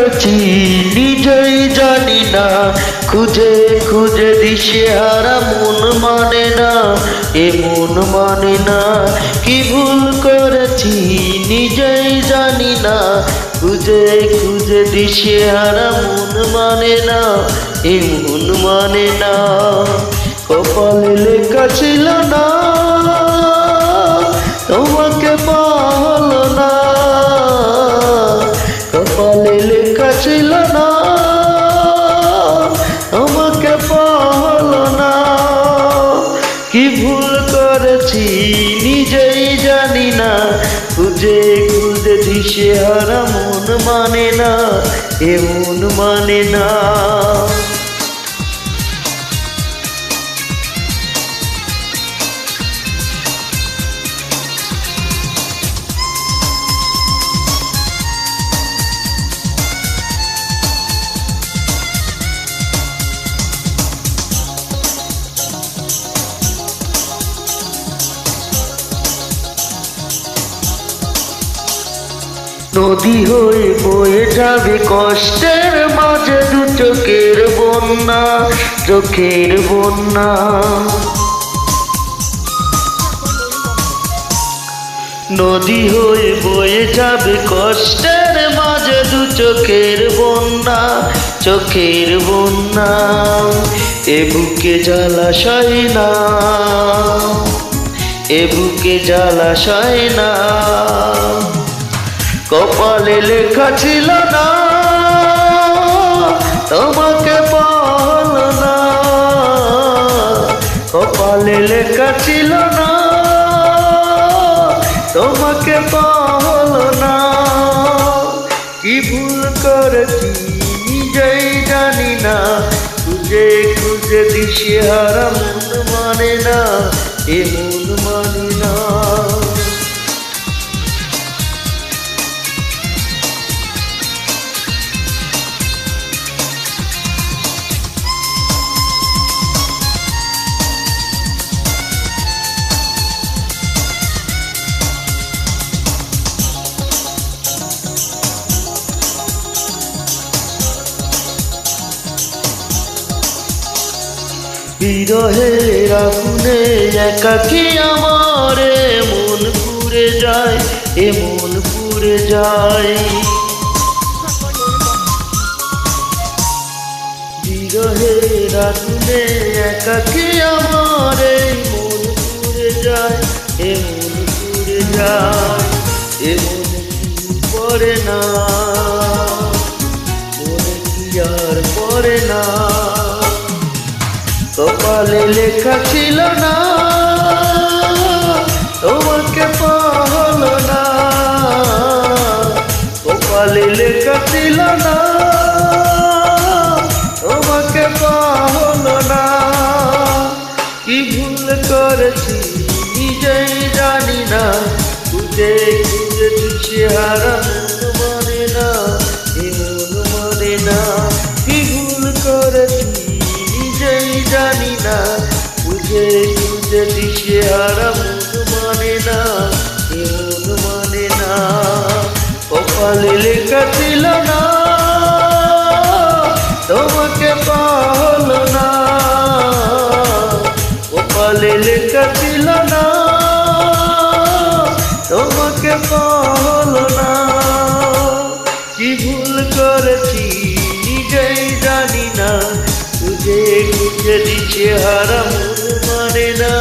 করেছি নিজেই জানি না, খুঁজে খুঁজে দিশেহারা মন মানে না, এ মন মানে না। কি ভুল করেছি নিজেই জানি না, খুঁজে খুঁজে দিশেহারা মন মানে না, এ মন মানে না। কপালে লেখা ছিল না তোমাকে পাওয়া হলো না, কপালে লেখা ছিল না তোমাকে পাওয়া হলো না। কি ভুল করেছি নিজেই জানি না, খুঁজে খুঁজে দিশেহারা মন মানে না, এ মন মানে না। নদী হয়ে বয়ে যাবে কষ্টের মাঝে দু চোখের বন্যা, চোখের বন্যা। নদী হয়ে বয়ে যাবে কষ্টের মাঝে দু চোখের বন্যা, চোখের বন্যা। এ বুকে জ্বালাশয় না, এ বুকে জ্বালাশয় না। কপালে লেখা ছিল না তোমাকে পাওয়া হলো না, কপালে লেখা ছিল না তোমাকে পাওয়া হলো না। কি ভুল করেছি নিজেই জানি না, খুঁজে খুঁজে দিশেহারা মন মানে না, এ মন মানে না। বিরহের আগুনে একাকী আমার মন পুড়ে যায়, এ মন পুড়ে যায়। বিরহের আগুনে একাকী আমার মন পুড়ে যায়, এ মন পুড়ে যায়। এ মনে কি পড়ে না, মনে কি আর পড়ে না। কপালে লেখা ছিল না তোমাকে পাওয়া হলো না, কপালে লেখা ছিল না তোমাকে পাওয়া হলো না। কি ভুল করেছি নিজেই জানি না, খুঁজে খুঁজে দিশেহারা মন মানে না, এ মন মানে না। কি ভুল করেছি নিজেই জানি না, খুঁজে খুঁজে দিশেহারা মন মানে না, এ মন মানে না। কপালে লেখা ছিল না তোমাকে পাওয়া হলো না, কপালে লেখা ছিল না তোমাকে পাওয়া হলো না। কি ভুল করেছি নিজেই জানি না, খুঁজে খুঁজে দিশেহারা মন মানে না।